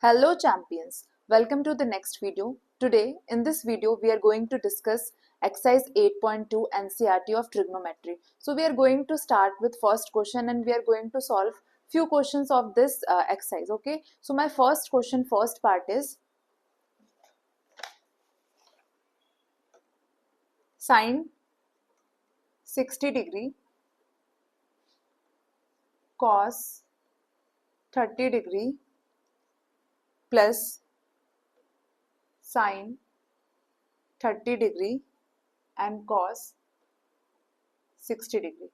Hello champions, welcome to the next video. Today in this video we are going to discuss exercise 8.2 NCERT of trigonometry. So we are going to start with first question and we are going to solve few questions of this exercise. Okay, so my first question, first part is sine 60 degree cos 30 degree plus sine 30 degree and cos 60 degree.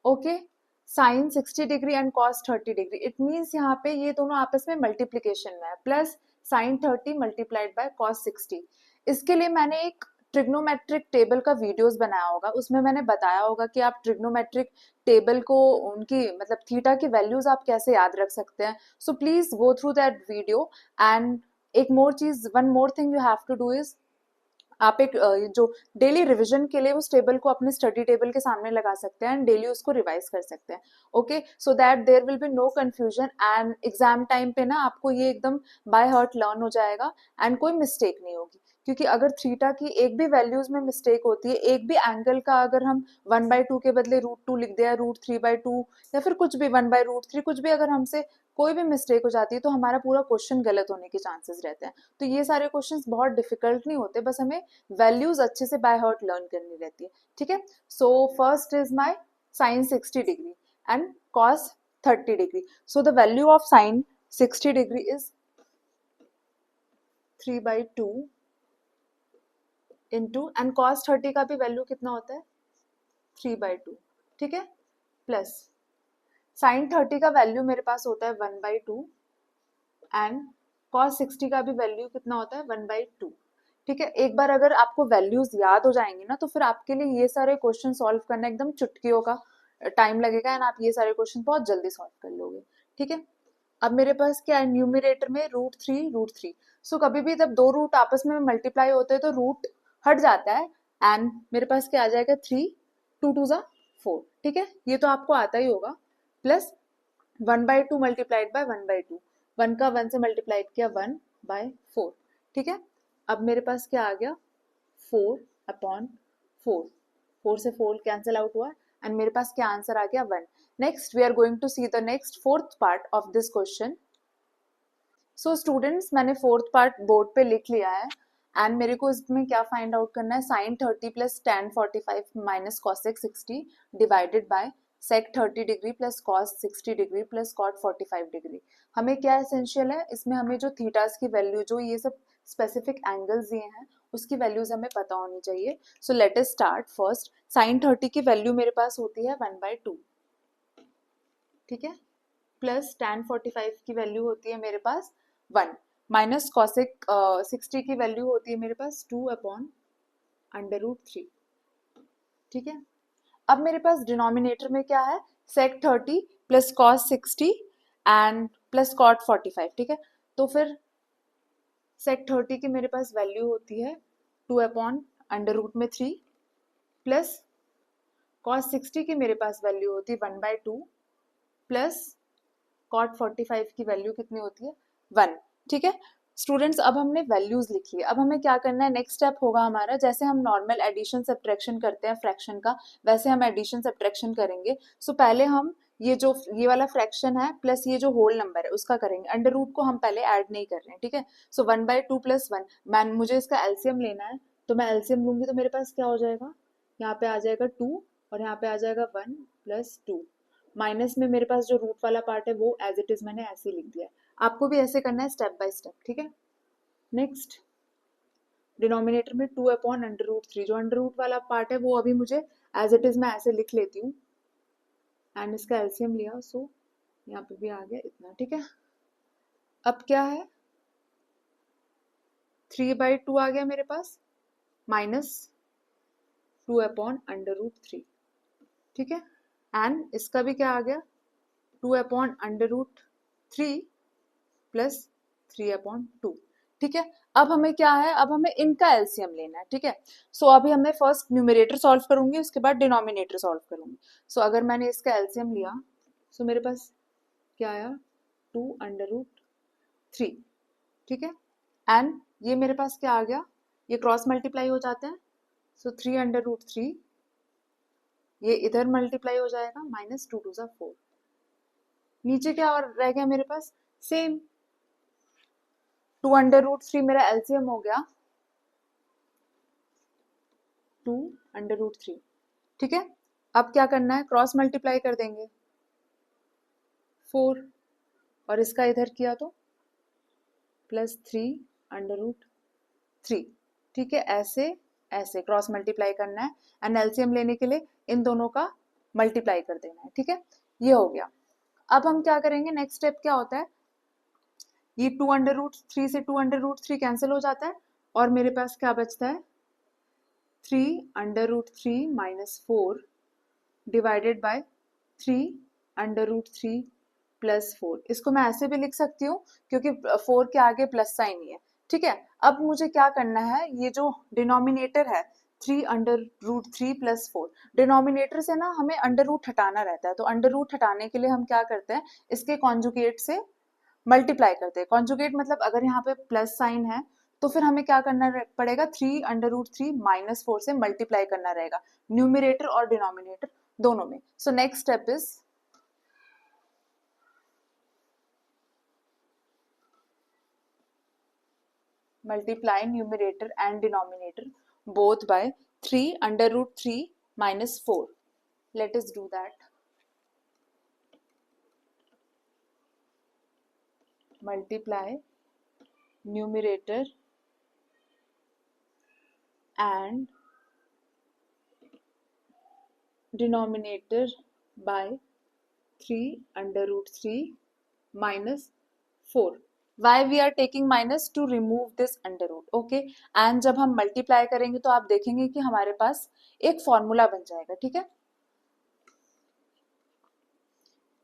Okay, sine 60 degree and cos 30 degree. It means यहाँ पे ये दोनों आपस में multiplication में है, plus sine 30 multiplied by cos 60. इसके लिए मैंने एक ट्रिग्नोमेट्रिक टेबल का वीडियोस बनाया होगा, उसमें मैंने बताया होगा कि आप ट्रिग्नोमेट्रिक टेबल को उनकी मतलब थीटा की वैल्यूज आप कैसे याद रख सकते हैं. So please go through that video. And एक मोर चीज, one more thing you have to do is, आप एक जो डेली रिवीजन के लिए उस टेबल को अपने स्टडी टेबल के सामने लगा सकते हैं एंड डेली उसको रिवाइज कर सकते हैं. Okay, so that there will be no confusion and exam time पे ना आपको ये एकदम बाय हार्ट लर्न हो जाएगा एंड कोई मिस्टेक नहीं होगी. क्योंकि अगर थीटा की एक भी वैल्यूज में मिस्टेक होती है, एक भी एंगल का अगर हम 1/2 के बदले √2 लिख दिया, √3/2 या फिर कुछ भी 1/√3 कुछ भी अगर हमसे कोई भी मिस्टेक हो जाती है तो हमारा पूरा क्वेश्चन गलत होने के चांसेस रहते हैं. तो ये सारे क्वेश्चंस बहुत डिफिकल्ट नहीं होते, बस हमें वैल्यूज अच्छे से बाय हार्ट लर्न करनी रहती है. ठीक है, so first is my sine 60 degree and cos 30 degree. So the value of sine 60 degree is 3/2 into, and cos 30 का भी वैल्यू कितना होता है 3/2. ठीक है, प्लस साइन 30 का वैल्यू मेरे पास होता है 1/2 एंड कॉस 60 का भी वैल्यू कितना होता है 1/2. ठीक है, एक बार अगर आपको वैल्यूज याद हो जाएंगी ना तो फिर आपके लिए ये सारे क्वेश्चन सॉल्व करना एकदम चुटकियों का टाइम लगेगा एंड आप ये सारे क्वेश्चन बहुत जल्दी सॉल्व कर लोगे. ठीक है, अब मेरे पास क्या है, न्यूमिरेटर में √3. सो कभी भी जब दो रूट आपस में मल्टीप्लाई होते हैं तो रूट हट जाता है एंड मेरे पास क्या आ जाएगा 3, 2 2 ज़ा 4. ठीक है, ये तो आपको आता ही होगा. प्लस 1/2 मल्टीप्लाइड बाय 1/2, 1 का 1 से मल्टीप्लाइड किया 1/4. ठीक है, अब मेरे पास क्या आ गया 4/4. 4 से 4 कैंसिल आउट हुआ एंड मेरे पास क्या आंसर आ गया 1. Next we are going to see the next fourth part of this question. So students, मैंने फोर्थ पार्ट बोर्ड पे लिख लिया है एंड मेरे को इसमें क्या फाइंड आउट करना है, sine 30 plus tan 45 minus cosec 60 divided by sec 30 degree plus cos 60 degree plus cot 45 degree. हमें क्या एसेंशियल है इसमें, हमें जो थीटास की वैल्यू, जो ये सब स्पेसिफिक एंगल्स दिए हैं उसकी वैल्यूज हमें पता होनी चाहिए. So let us start. First sine 30 की वैल्यू मेरे पास होती है 1/2. ठीक है, प्लस tan 45 की वैल्यू होती है मेरे पास 1 माइनस कॉसेक 60 की वैल्यू होती है मेरे पास 2/√3. ठीक है, अब मेरे पास डिनोमिनेटर में क्या है, sec 30 plus cos 60 and plus cot 45. ठीक है, तो फिर सेक 30 की मेरे पास वैल्यू होती है 2/√3 प्लस कॉस 60 की मेरे पास वैल्यू होती है 1/2 प्लस कॉट 45 की वैल्यू कितनी होती है 1. ठीक है स्टूडेंट्स, अब हमने वैल्यूज लिख ली. अब हमें क्या करना है, नेक्स्ट स्टेप होगा हमारा, जैसे हम नॉर्मल एडिशन सब्ट्रैक्शन करते हैं फ्रैक्शन का, वैसे हम एडिशन सब्ट्रैक्शन करेंगे. सो पहले हम ये वाला फ्रैक्शन है प्लस ये जो होल नंबर है उसका करेंगे. अंडर रूट को हम पहले ऐड नहीं कर रहे हैं. ठीक है, सो 1/2 प्लस 1, मैन मुझे इसका एलसीएम लेना है तो मैं एलसीएम लूंगी तो मेरे पास क्या हो जाएगा, यहाँ पे आ जाएगा 2 और यहाँ पे आ जाएगा 1 प्लस 2. माइनस में मेरे पास जो रूट वाला पार्ट है वो एज इट इज मैंने ऐसे लिख दिया है. आपको भी ऐसे करना है स्टेप बाय स्टेप. ठीक है, नेक्स्ट डिनोमिनेटर में 2/√3, जो अंडर रूट वाला पार्ट है वो अभी मुझे एज इट इज मैं ऐसे लिख लेती हूँ एंड इसका एलसीएम लिया. सो यहाँ पे भी आ गया इतना. ठीक है, अब क्या है 3/2 आ गया मेरे पास माइनस 2/√3. ठीक है, एंड इसका भी क्या आ गया 2/√3 प्लस 3/2. ठीक है, अब हमें क्या है, अब हमें इनका एलसीएम लेना है. ठीक है, सो अभी हमें फर्स्ट न्यूमरेटर सॉल्व करूंगी, उसके बाद डिनोमिनेटर सॉल्व करूंगी. सो अगर मैंने इसका एलसीएम लिया सो मेरे पास क्या आया 2/√3 3, ठीक है। एंड ये मेरे पास क्या आ गया, ये क्रॉस मल्टीप्लाई हो जाते हैं, सो 3/√3, ये इधर मल्टीप्लाई हो जाएगा, माइनस 2 2 ज़ा 4, नीचे क्या और रह गया मेरे पास, सेम 2/√3 मेरा एलसीएम हो गया 2/√3, ठीक है। अब क्या करना है, क्रॉस मल्टीप्लाई कर देंगे 4, और इसका इधर किया तो प्लस 3/√3, ठीक है। ऐसे ऐसे क्रॉस मल्टीप्लाई करना है एंड एलसीएम लेने के लिए इन दोनों का मल्टीप्लाई कर देना है, ठीक है। ये हो गया। अब हम क्या करेंगे, नेक्स्ट स्टेप क्या होता है, ये 2/√3 से 2/√3 कैंसिल हो जाता है और मेरे पास क्या बचता है, 3/√3 माइनस 4 डिवाइडेड बाय 3/√3 प्लस 4। इसको मैं ऐसे भी लिख सकती हूँ क्योंकि 4 के आगे प्लस साइन ही है, ठीक है। अब मुझे क्या करना है, ये जो डिनोमिनेटर है 3/√3 प्लस 4, डिनोमिनेटर से ना हमें अंडर रूट हटाना रहता है, तो अंडर रूट हटाने के लिए हम क्या करते हैं, इसके कॉन्जुगेट से मल्टीप्लाई करते हैं। कॉन्जुगेट मतलब अगर यहाँ पे प्लस साइन है तो फिर हमें क्या करना पड़ेगा, 3/√3 माइनस 4 से मल्टीप्लाई करना रहेगा, न्यूमिरेटर और डिनोमिनेटर दोनों में। So next step is multiply numerator and denominator both by 3/√3 minus 4. Let us do that. Multiply numerator and denominator by 3/√3 minus 4. Why we are taking minus? To remove this under root. Okay. And जब हम multiply करेंगे तो आप देखेंगे कि हमारे पास एक formula बन जाएगा, ठीक है।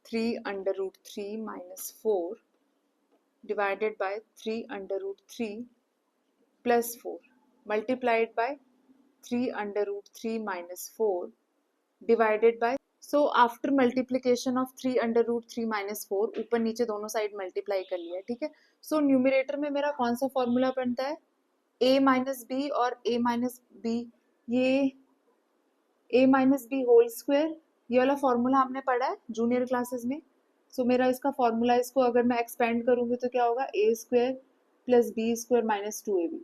3/√3 minus 4 divided by 3/√3 plus 4 multiplied by 3/√3 minus 4 divided by, so after multiplication of 3/√3 minus 4, ऊपर नीचे दोनों साइड मल्टीप्लाई कर लिया, ठीक है। सो न्यूमिरेटर में मेरा कौन सा फॉर्मूला बनता है, a माइनस बी और a माइनस बी, ये a minus B whole square, ये वाला फॉर्मूला हमने पढ़ा है जूनियर क्लासेस में। सो मेरा इसका फॉर्मूला, इसको अगर मैं एक्सपेंड करूंगी तो क्या होगा, a square plus B square minus 2ab,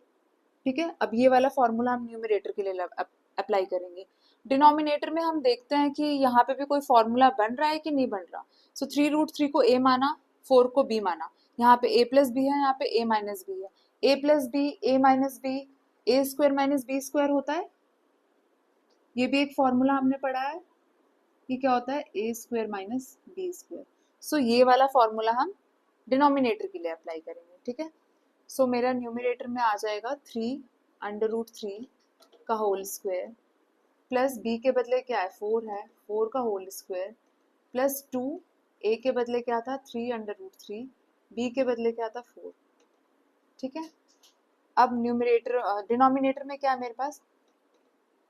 ठीक है। अब ये वाला फॉर्मूला हम न्यूमिरेटर के लिए अप्लाई करेंगे। डिनोमिनेटर में हम देखते हैं कि यहाँ पे भी कोई फॉर्मूला बन रहा है कि नहीं बन रहा। सो 3√3 को a माना, 4 को b माना, यहाँ पे a प्लस बी है, यहाँ पे a माइनस बी है, a plus B a minus B a square minus B square होता है, ये भी एक फॉर्मूला हमने पढ़ा है, ये क्या होता है, a square minus B square. So ये वाला फॉर्मूला हम डिनोमिनेटर के लिए अप्लाई करेंगे, ठीक है। सो मेरा न्यूमिनेटर में आ जाएगा 3/√3 का होल स्क्वायर प्लस b के बदले क्या है, 4 है, 4 का होल स्क्वायर प्लस 2, a के बदले क्या था 3/√3, b के बदले क्या था 4, ठीक है। अब न्यूमिनेटर डिनोमिनेटर में क्या है मेरे पास,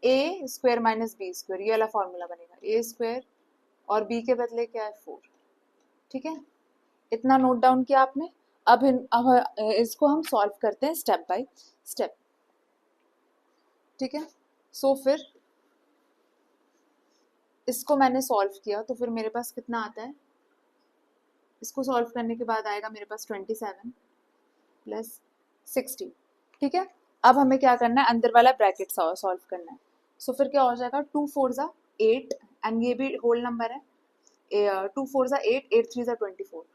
a square minus B square, ये वाला फॉर्मूला बनेगा, a स्क्वायर और b के बदले क्या है 4, ठीक है। इतना नोट डाउन किया आपने। अब इसको हम सॉल्व करते हैं स्टेप बाय स्टेप, ठीक है। सो फिर इसको मैंने सॉल्व किया तो फिर मेरे पास कितना आता है, इसको सॉल्व करने के बाद आएगा मेरे पास 27 प्लस 60, ठीक है। अब हमें क्या करना है, अंदर वाला ब्रैकेट सॉल्व करना है। सो फिर क्या हो जाएगा, 2 4 ज़ा 8 एंड ये भी होल नंबर है, 2 4 ज़ा 8, 8 3 ज़ा 24,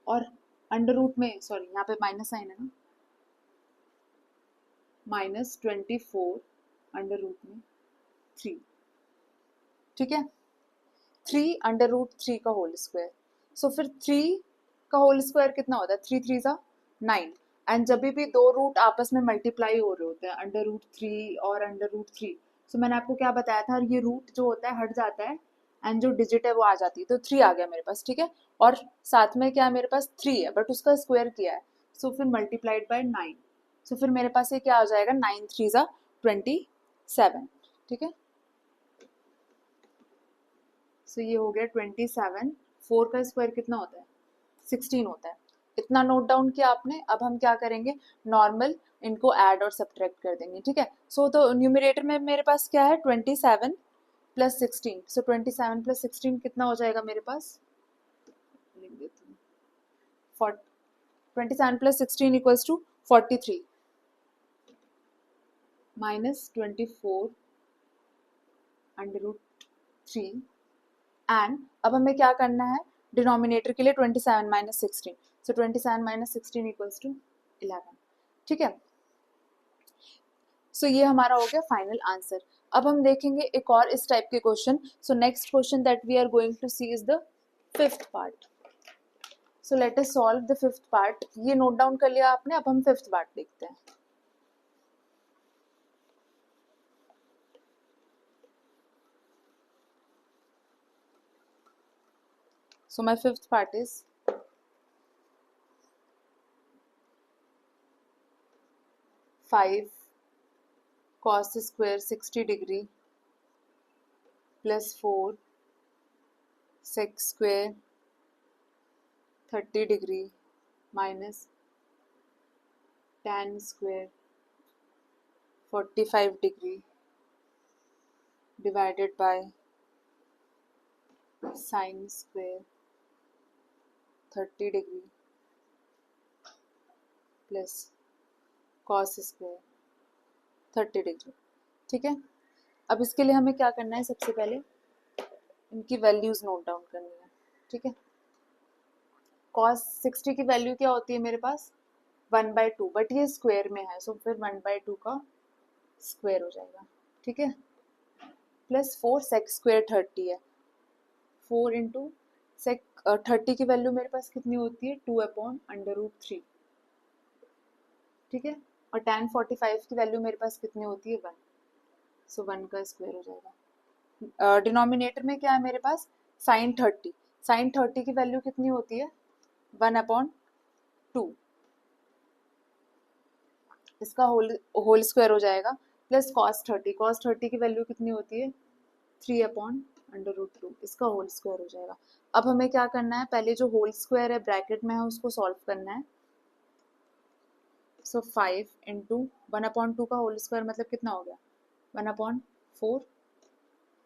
और अंडर रूट में, सॉरी यहाँ पे माइनस साइन है ना, माइनस 24 अंडर रूट में 3, ठीक है। 3/√3 का होल स्क्वायर, सो फिर 3 का होल स्क्वायर कितना होता है, 3 3 ज़ा 9, एंड जब भी दो रूट आपस में मल्टीप्लाई हो रहे होते हैं, अंडर√3 और अंडर√3, सो मैंने आपको क्या बताया था, ये रूट जो होता है हट जाता है एंड जो डिजिट है वो आ जाती है, तो 3 आ गया मेरे पास, ठीक है। और साथ में क्या है मेरे पास 3 है बट उसका स्क्वायर किया है, सो फिर मल्टीप्लाइड बाय 9, सो फिर मेरे पास ये क्या आ जाएगा, 9 3 ज़ा 27, ठीक है। सो ये हो गया 27, 4 का स्क्वायर कितना होता है, 16 होता है, इतना नोट डाउन किया आपने. अब हम क्या करेंगे, नॉर्मल इनको ऐड और सब्ट्रैक्ट कर देंगे. ठीक है. सो तो न्यूमरेटर में मेरे पास क्या है, 27 प्लस 16. सो 27 प्लस 16 कितना हो जाएगा मेरे पास, लिख देती हूँ. 27 plus 16 equals to 43 minus 24 under root 3. And अब हमें क्या करना है, डिनोमिनेटर के लिए 27 minus 16. So 27 minus 16 equals to 11. ठीक है. सो ये हमारा हो गया फाइनल आंसर. अब हम देखेंगे एक और इस टाइप के question. So next question that we are going to see is the fifth part. So let us solve the fifth part. ये नोट डाउन कर लिया आपने. अब हम फिफ्थ पार्ट देखते हैं. So my fifth part is 5 cos square 60 degree plus 4 sec square 30 degree minus tan square 45 degree divided by sin square 30 degree plus cos square 30 degree. ठीक है. अब इसके लिए हमें क्या करना है, सबसे पहले इनकी वैल्यूज नोट डाउन करनी है. ठीक है. cos 60 की वैल्यू क्या होती है मेरे पास, 1/2, बट ये स्क्वायर में है, सो फिर 1/2 का स्क्वायर हो जाएगा. ठीक है. प्लस 4 सेक स्क्वायर 30 है. 4 इंटू सेक 30 की वैल्यू मेरे पास कितनी होती है, 2/√3. ठीक है. और tan 45 की वैल्यू मेरे पास कितनी होती है, 1. सो 1 का स्क्वायर हो जाएगा. डिनोमिनेटर में क्या है मेरे पास, sin 30. sin 30 की वैल्यू कितनी होती है, 1/2. इसका होल स्क्वायर हो जाएगा. प्लस cos 30 की वैल्यू कितनी होती है, 3/√2. इसका होल स्क्वायर हो जाएगा. अब हमें क्या करना है, पहले जो होल स्क्वायर है ब्रैकेट में है उसको सॉल्व करना है. सो 5 इंटू 1/2 का होल स्क्वायर मतलब कितना हो गया, 1/4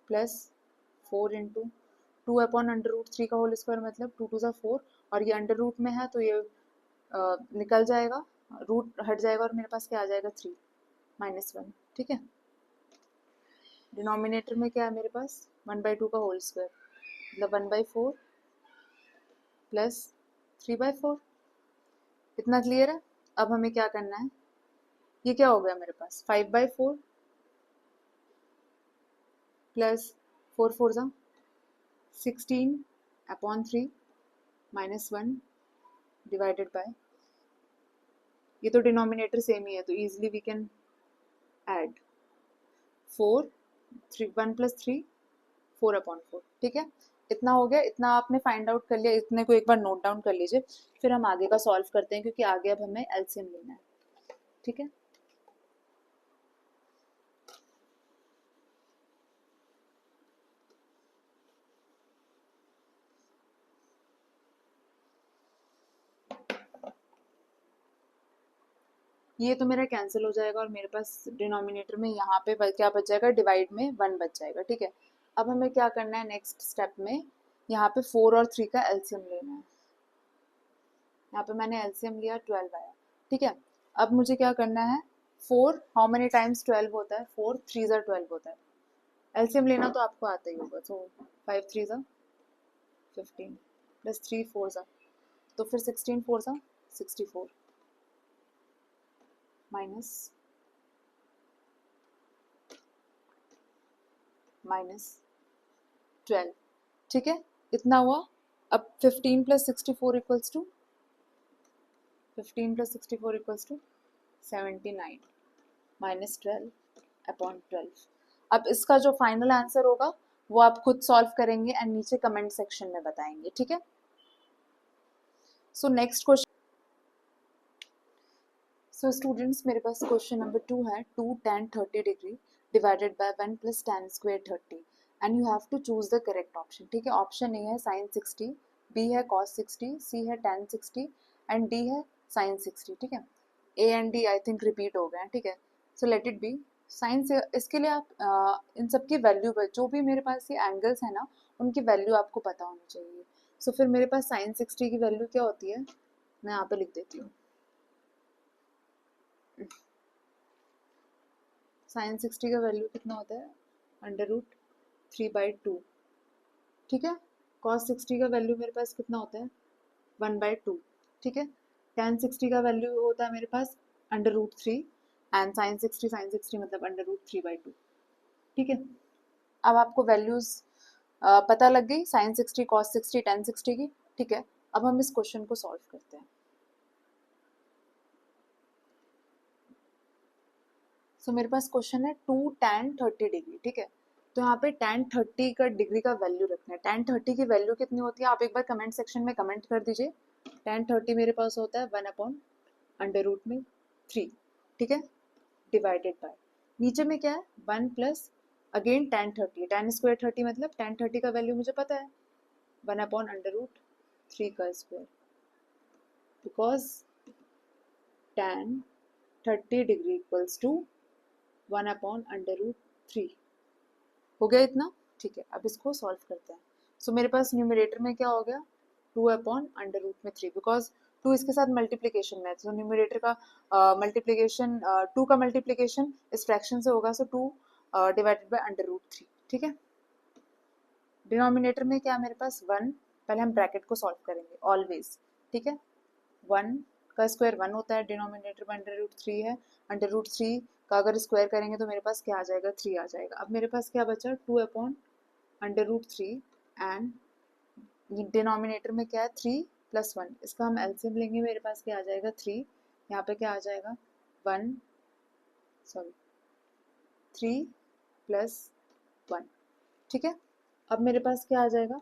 प्लस 4 इंटू 2/√3 का होल स्क्वायर मतलब 2 2 4. और ये अंडर रूट में है तो ये निकल जाएगा, रूट हट जाएगा और मेरे पास क्या आ जाएगा, 3 -1. ठीक है. डिनोमिनेटर में क्या है मेरे पास, 1/2 का होल स्क्वायर मतलब 1/4 प्लस 3/4. इतना क्लियर है. अब हमें क्या करना है, ये क्या हो गया मेरे पास, 5/4 प्लस 4 4 जा 16/3 -1 डिवाइडेड बाय, ये तो डिनोमिनेटर सेम ही है तो इजीली वी कैन ऐड 4 3 1 + 3 4/4. ठीक है. इतना हो गया. इतना आपने फाइंड आउट कर लिया. इतने को एक बार नोट डाउन कर लीजिए, फिर हम आगे का सॉल्व करते हैं क्योंकि आगे अब हमें एलसीएम लेना है. ठीक है. ये तो मेरा कैंसिल हो जाएगा और मेरे पास डिनोमिनेटर में यहाँ पे क्या बच जाएगा, डिवाइड में 1 बच जाएगा. ठीक है. अब हमें क्या करना है, नेक्स्ट स्टेप में यहाँ पे 4 और 3 का एलसीएम लेना है. यहाँ पे मैंने एलसीएम लिया, 12 आया. ठीक है. अब मुझे क्या करना है, 4 हाउ मेनी टाइम्स 12 होता है, 4 3 ज़ा 12 होता है. एलसीएम लेना तो आपको आता ही होगा. सो 5 3 ज़ा 15 प्लस 3 4 ज़ा, तो फिर 16 4 ज़ा 64 -12. ठीक है. इतना हुआ. अब 15 + 64 इक्वल्स टू 79 -12/12. अब इसका जो फाइनल आंसर होगा वो आप खुद सॉल्व करेंगे एंड नीचे कमेंट सेक्शन में बताएंगे. ठीक है. So next question. So students मेरे पास क्वेश्चन नंबर 2 है. 2 tan 30 degree divided by 1 + tan square 30 and you have to choose the correct option. ठीक है. ऑप्शन ए है sin 60, बी है cos 60, सी है tan 60 एंड डी है साइन 60, ठीक है। A and D I think repeat हो गए हैं, ठीक है। So let it be sign से, इसके लिए आप इन सब की वैल्यू, जो भी मेरे पास ये एंगल्स है ना उनकी वैल्यू आपको पता होनी चाहिए। सो फिर मेरे पास साइन 60 की वैल्यू क्या होती है, मैं यहाँ पे लिख देती हूँ। साइन 60 का वैल्यू कितना होता है, √3/2, ठीक है। कॉस 60 का वैल्यू मेरे पास कितना होता है, 1/2, ठीक है। tan 60 का वैल्यू होता है मेरे पास √3 एंड साइन 60 मतलब √3/2, ठीक है। अब आपको वैल्यूज पता लग गई, साइन 60, कॉस 60, tan 60 की, ठीक है। अब हम इस क्वेश्चन को सॉल्व करते हैं। सो मेरे पास क्वेश्चन है 2 tan 30 डिग्री, ठीक है। तो यहाँ पे tan 30 का डिग्री का वैल्यू रखना है। tan 30 की वैल्यू कितनी होती है, आप एक बार कमेंट सेक्शन में कमेंट कर दीजिए। tan 30 मेरे पास होता है 1/√3, ठीक है, डिवाइडेड बाय, नीचे में क्या है 1 plus again tan 30, tan square 30 मतलब tan 30 का वैल्यू मुझे पता है 1/√3 का स्क्वायर, बिकॉज tan 30 डिग्री इक्वल्स टू 1/√3। हो गया इतना, ठीक है। अब इसको सॉल्व करते हैं। सो मेरे पास न्यूमरेटर में क्या हो गया 2/√3, बिकॉज 2 इसके साथ मल्टीप्लीकेशन में है, तो न्यूमरेटर का मल्टीप्लीकेशन 2 का मल्टीप्लीकेशन इस फ्रैक्शन से होगा, सो 2 डिवाइडेड बाय √3, ठीक है। डिनोमिनेटर में क्या मेरे पास 1, पहले हम ब्रैकेट को सॉल्व करेंगे ऑलवेज, ठीक है। 1 का स्क्वायर 1 होता है, डिनोमिनेटर में √3 है, √3 का अगर स्क्वायर करेंगे तो मेरे पास क्या आ जाएगा 3 आ जाएगा। अब मेरे पास क्या बचा 2/√3 एंड डिनोमिनेटर में क्या है 3 + 1, इसका हम एलसीएम लेंगे, मेरे पास क्या आ जाएगा 3, यहाँ पे क्या आ जाएगा 3 + 1, ठीक है। अब मेरे पास क्या आ जाएगा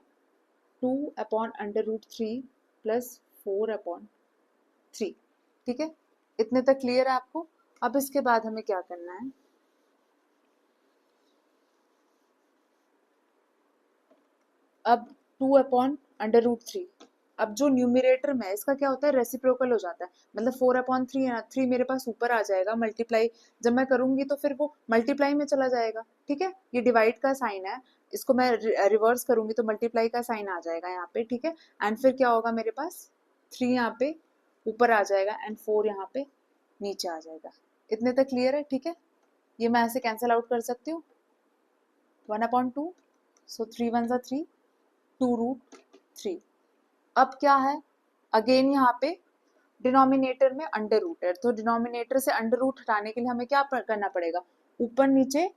2/√3 + 4/3, ठीक है। इतने तक क्लियर है आपको। अब इसके बाद हमें क्या करना है, अब 2/√3, अब जो न्यूमरेटर में इसका क्या होता है रेसिप्रोकल हो जाता है, मतलब 4/3 है ना, 3 मेरे पास ऊपर आ जाएगा, मल्टीप्लाई जब मैं करूंगी तो फिर वो मल्टीप्लाई में चला जाएगा, ठीक है। ये डिवाइड का साइन है, इसको मैं रिवर्स करूंगी तो मल्टीप्लाई का साइन आ जाएगा यहाँ पे, ठीक है। एंड फिर क्या होगा मेरे पास 3 यहाँ पे ऊपर आ जाएगा एंड 4 यहाँ पे नीचे आ जाएगा। इतने तक क्लियर है, ठीक है। ये मैं ऐसे कैंसिल आउट कर सकती हूँ 1/2, सो 3 × 1 = 3, 2√3। अब क्या है अगेन यहाँ पे डिनोमिनेटर में अंडर रूट है, तो डिनोमिनेटर से अंडर रूट हटाने के लिए हमें क्या करना पड़ेगा, ऊपर नीचे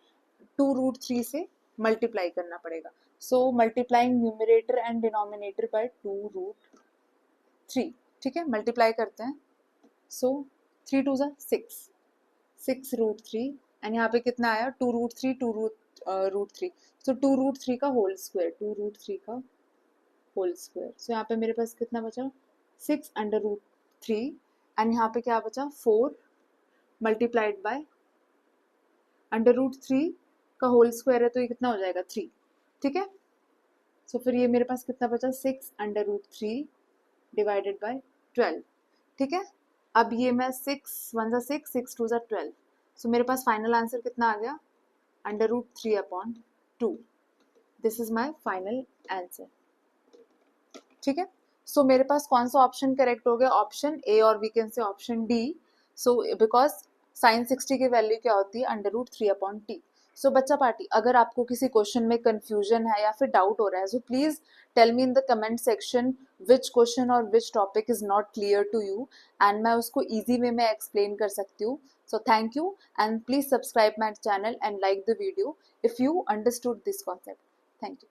2√3 से मल्टीप्लाई करना पड़ेगा। So multiplying numerator and denominator by 2√3, ठीक है। मल्टीप्लाई करते हैं, सो 3 × 2 = 6, 6√3 एंड यहाँ पे कितना आया 2√3, 2√3, सो 2√3 का होल स्क्वायर, 2√3 का होल स्क्वायर। सो यहाँ पे मेरे पास कितना बचा 6√3 एंड यहाँ पे क्या बचा 4 मल्टीप्लाइड बाय √3 का होल स्क्वायर है, तो ये कितना हो जाएगा 3, ठीक है। सो फिर ये मेरे पास कितना बचा 6√3 डिवाइडेड बाय 12, ठीक है। अब ये मैं 6 × 1 = 6, 6 × 2 = 12, सो मेरे पास फाइनल आंसर कितना आ गया √3/2। This is my final answer, ठीक है। सो मेरे पास कौन सा ऑप्शन करेक्ट हो गया, ऑप्शन ए, और we can say option D. So because sine 60 की वैल्यू क्या होती है √3/t। सो बच्चा पार्टी, अगर आपको किसी क्वेश्चन में कंफ्यूजन है या फिर डाउट हो रहा है, so please tell me in the comment section which question और which topic is not clear to you, and मैं उसको ईजी वे में एक्सप्लेन कर सकती हूँ। So thank you and please subscribe my channel and like the video if you understood this concept. Thank you.